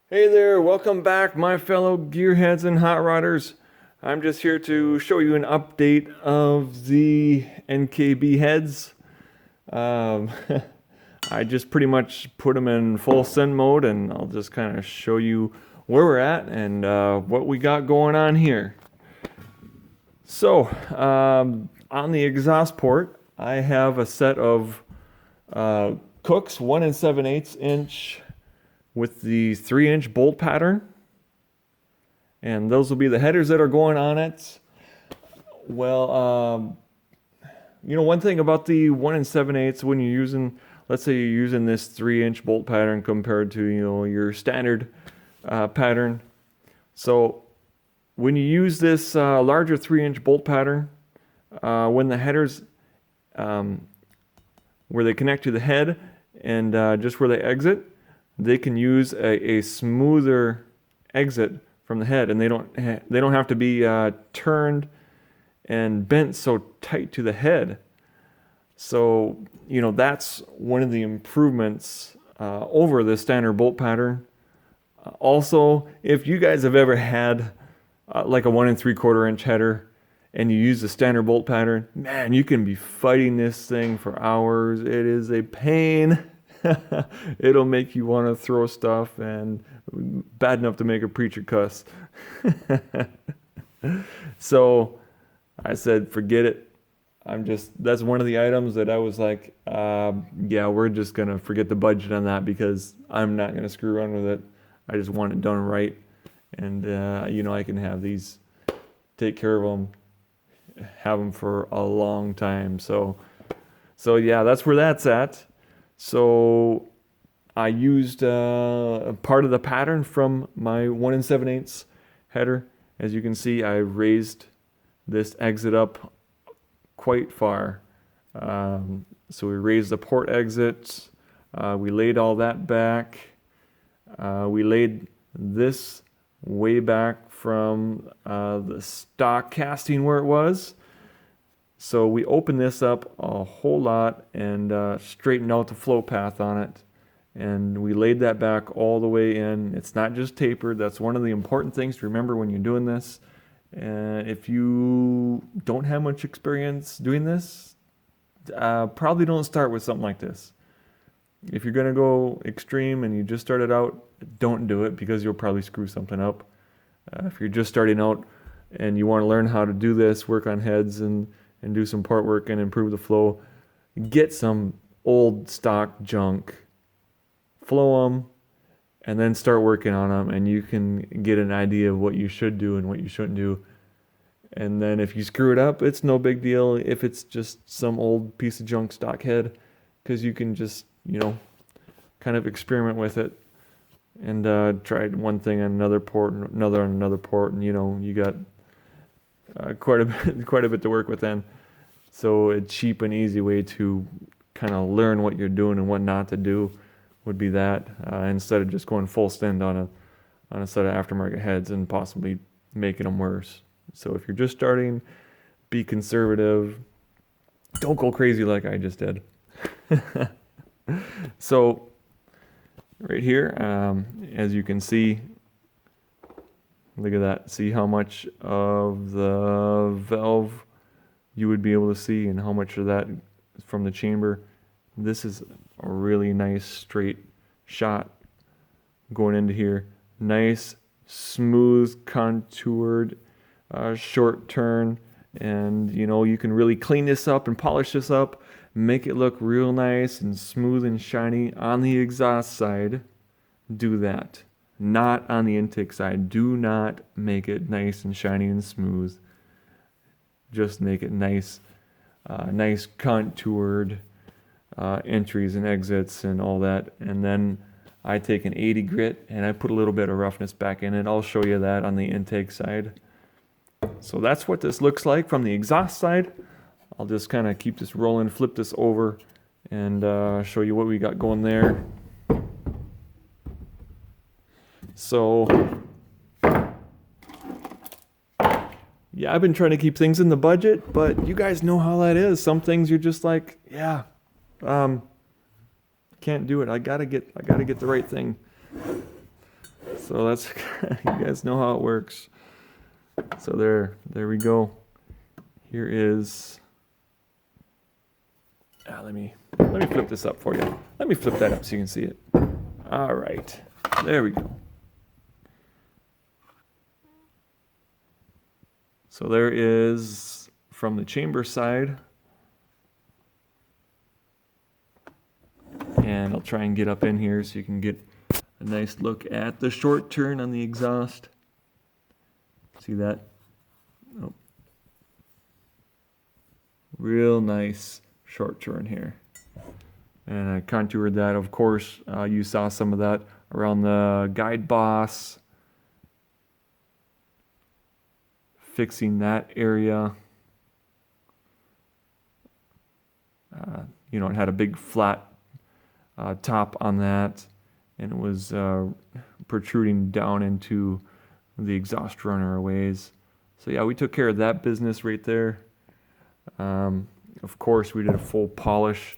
Hey there, welcome back, my fellow gearheads and hot rodders. I'm just here to show you an update of the NKB heads. Um, I just pretty much put them in full send mode, and I'll just kind of show you where we're at and what we got going on here. So, on the exhaust port, I have a set of Cooks 1 7/8 inch with the 3-inch bolt pattern, and those will be the headers that are going on it. Well, one thing about the 1 7/8, when you're using, let's say you're using this 3-inch bolt pattern compared to your standard pattern. So when you use this larger 3-inch bolt pattern, when the headers where they connect to the head and just where they exit, they can use a smoother exit from the head, and they don't have to be turned and bent so tight to the head. So that's one of the improvements over the standard bolt pattern. Also, if you guys have ever had like a 1 3/4 inch header and you use the standard bolt pattern, man, you can be fighting this thing for hours. It is a pain. It'll make you want to throw stuff, and bad enough to make a preacher cuss. So I said, forget it. That's one of the items that I was like, yeah, we're just going to forget the budget on that because I'm not going to screw around with it. I just want it done right. And, I can have these, take care of them, have them for a long time. So yeah, that's where that's at. So I used a part of the pattern from my 1 7/8 header. As you can see, I raised this exit up quite far. So we raised the port exit. We laid all that back. We laid this way back from the stock casting where it was. So we opened this up a whole lot and straightened out the flow path on it. And we laid that back all the way in. It's not just tapered. That's one of the important things to remember when you're doing this. And if you don't have much experience doing this, probably don't start with something like this. If you're going to go extreme and you just started out, don't do it because you'll probably screw something up. If you're just starting out and you want to learn how to do this, work on heads and do some part work and improve the flow, get some old stock junk, flow them, and then start working on them, and you can get an idea of what you should do and what you shouldn't do. And then if you screw it up, it's no big deal if it's just some old piece of junk stock head, because you can just, kind of experiment with it and try one thing on another port and another on another port, and you got quite a bit to work with then. So a cheap and easy way to kind of learn what you're doing and what not to do would be that, instead of just going full send on a set of aftermarket heads and possibly making them worse. So if you're just starting, be conservative. Don't go crazy like I just did. So right here, as you can see, look at that. See how much of the valve you would be able to see and how much of that is from the chamber. This is a really nice straight shot going into here. Nice, smooth, contoured, short turn. And, you can really clean this up and polish this up, make it look real nice and smooth and shiny. On the exhaust side, do that. Not on the intake side. Do not make it nice and shiny and smooth. Just make it nice, nice contoured entries and exits and all that. And then I take an 80 grit and I put a little bit of roughness back in it. I'll show you that on the intake side. So that's what this looks like from the exhaust side. I'll just kind of keep this rolling, flip this over, and show you what we got going there. So yeah, I've been trying to keep things in the budget, but you guys know how that is. Some things you're just like, yeah, can't do it. I gotta get the right thing. So that's, you guys know how it works. So there we go. Here is, let me flip this up for you. Let me flip that up so you can see it. All right, there we go. So there is, from the chamber side, and I'll try and get up in here so you can get a nice look at the short turn on the exhaust. See that? Oh. Real nice short turn here. And I contoured that, of course. You saw some of that around the guide boss. Fixing that area. You know, it had a big flat top on that, and it was protruding down into the exhaust runner a ways. So yeah, we took care of that business right there. Of course, we did a full polish.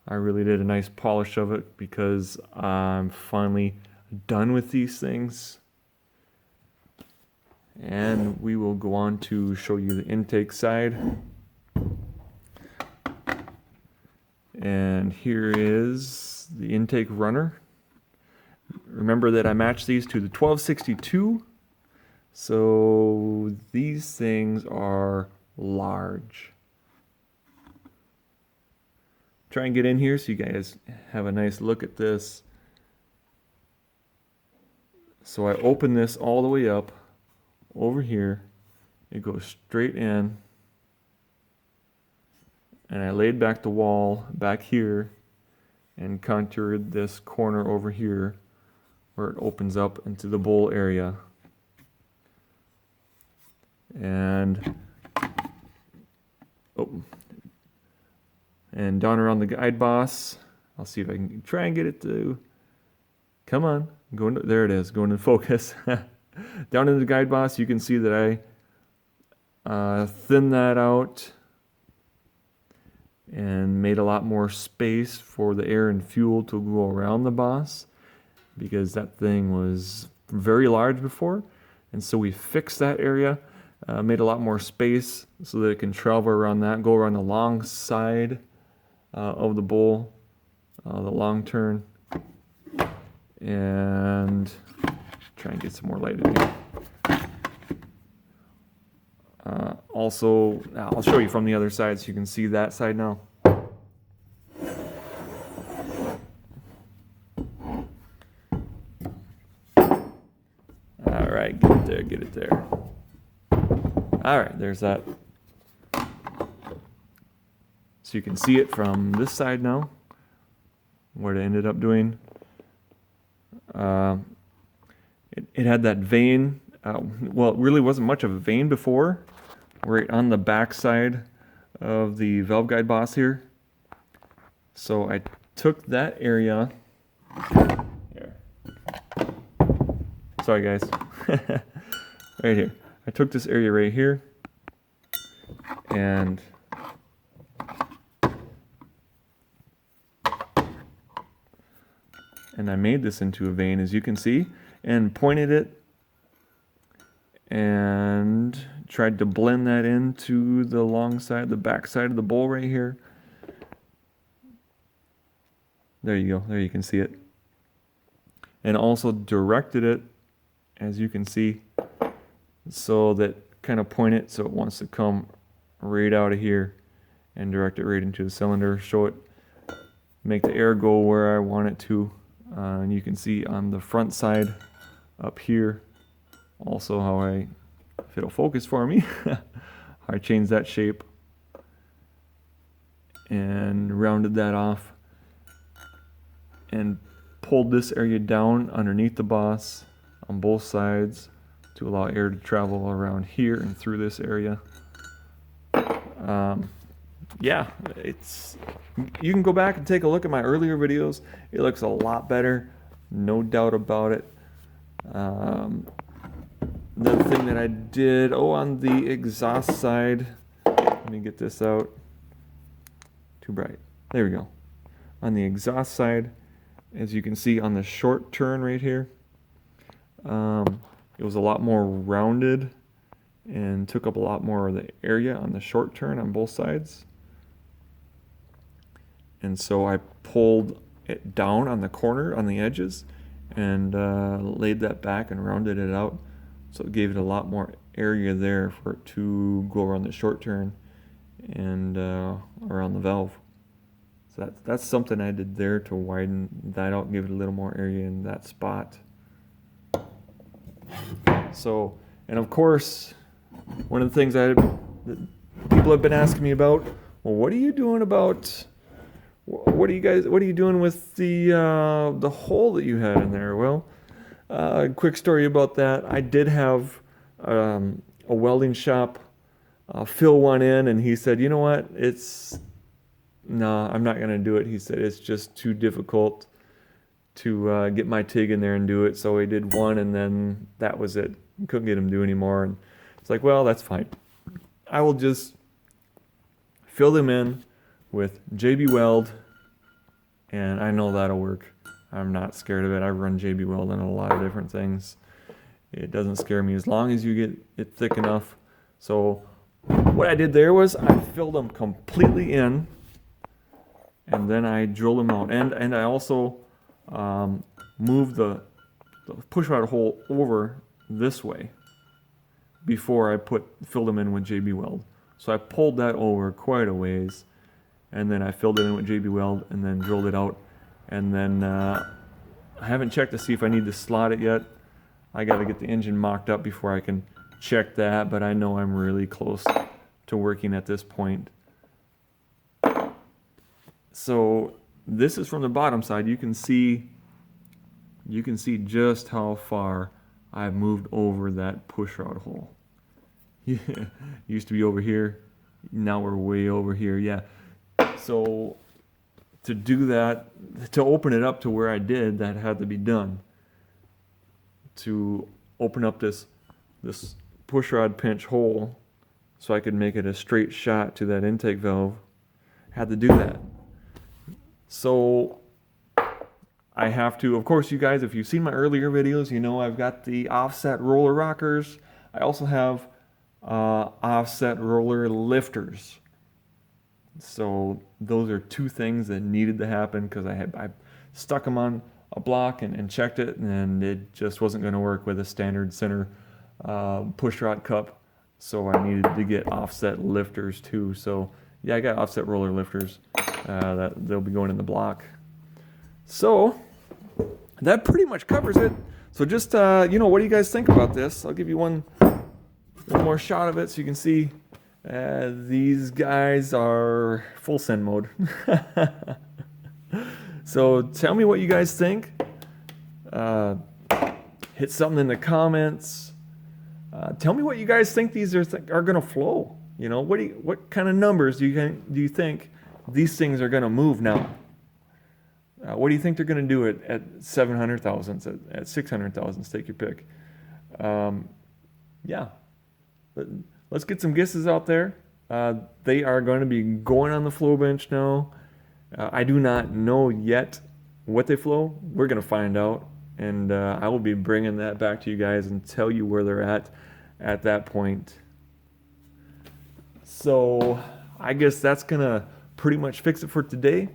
I really did a nice polish of it because I'm finally done with these things. And we will go on to show you the intake side. And here is the intake runner. Remember that I matched these to the 1262. So these things are large. Try and get in here so you guys have a nice look at this. So I open this all the way up over here. It goes straight in. And I laid back the wall back here and contoured this corner over here where it opens up into the bowl area. And and down around the guide boss, I'll see if I can try and get it to come on, go into, there it is, going into focus. Down in the guide boss, you can see that I thinned that out and made a lot more space for the air and fuel to go around the boss, because that thing was very large before. And so we fixed that area, made a lot more space so that it can travel around that, go around the long side of the bowl, the long turn, and try and get some more light in here. Also, I'll show you from the other side so you can see that side now. All right, get it there, get it there. All right, there's that. So you can see it from this side now, what it ended up doing. It had that vein. Well, it really wasn't much of a vein before, right on the back side of the valve guide boss here. So I took that area. Here. Sorry guys. Right here. I took this area right here and I made this into a vein, as you can see, and pointed it and tried to blend that into the long side, the back side of the bowl right here. There you go, there you can see it. And also directed it, as you can see, so that kind of point it so it wants to come right out of here and direct it right into the cylinder, show it, make the air go where I want it to. And you can see on the front side up here also how if it'll focus for me, I changed that shape and rounded that off and pulled this area down underneath the boss on both sides to allow air to travel around here and through this area. Yeah, you can go back and take a look at my earlier videos. It looks a lot better, no doubt about it. The thing that I did, on the exhaust side, let me get this out. Too bright. There we go. On the exhaust side, as you can see on the short turn right here, It was a lot more rounded and took up a lot more of the area on the short turn on both sides. And so I pulled it down on the corner, on the edges, and laid that back and rounded it out. So it gave it a lot more area there for it to go around the short turn and around the valve. So that's something I did there to widen that out, give it a little more area in that spot. So, and of course, one of the things that people have been asking me about, well, what are you doing with the hole that you had in there? Well, quick story about that. I did have a welding shop fill one in, and he said, you know what, I'm not going to do it. He said, it's just too difficult to get my TIG in there and do it. So he did one, and then that was it. Couldn't get him to do anymore. And it's like, well, that's fine. I will just fill them in with JB Weld, and I know that'll work. I'm not scared of it. I run JB Weld on a lot of different things. It doesn't scare me as long as you get it thick enough. So what I did there was I filled them completely in, and then I drilled them out. And I also moved the pushrod hole over this way before I filled them in with JB Weld. So I pulled that over quite a ways, and then I filled it in with JB Weld and then drilled it out. And then I haven't checked to see if I need to slot it yet. I got to get the engine mocked up before I can check that, but I know I'm really close to working at this point. So this is from the bottom side. You can see just how far I've moved over that pushrod hole. Yeah, used to be over here. Now we're way over here. Yeah. So to do that, to open it up to where I did, that had to be done. To open up this pushrod pinch hole so I could make it a straight shot to that intake valve, had to do that. So I have to, of course, you guys, if you've seen my earlier videos, you know I've got the offset roller rockers. I also have offset roller lifters. So those are two things that needed to happen because I stuck them on a block and checked it, and it just wasn't going to work with a standard center pushrod cup. So I needed to get offset lifters too. So yeah, I got offset roller lifters that they'll be going in the block. So that pretty much covers it. So just what do you guys think about this? I'll give you one more shot of it so you can see. These guys are full send mode. So tell me what you guys think. Hit something in the comments. Tell me what you guys think these are going to flow. You know, what kind of numbers do you think these things are going to move now? What do you think they're going to do at 700 thousandths, at 600 thousandths? Take your pick. Yeah. But let's get some guesses out there. They are going to be going on the flow bench now. I do not know yet what they flow. We're going to find out, and I will be bringing that back to you guys and tell you where they're at that point. So I guess that's going to pretty much fix it for today.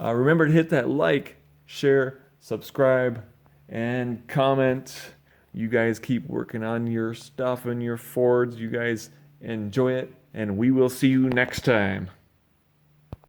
Remember to hit that like, share, subscribe, and comment. You guys keep working on your stuff and your Fords. You guys enjoy it, and we will see you next time.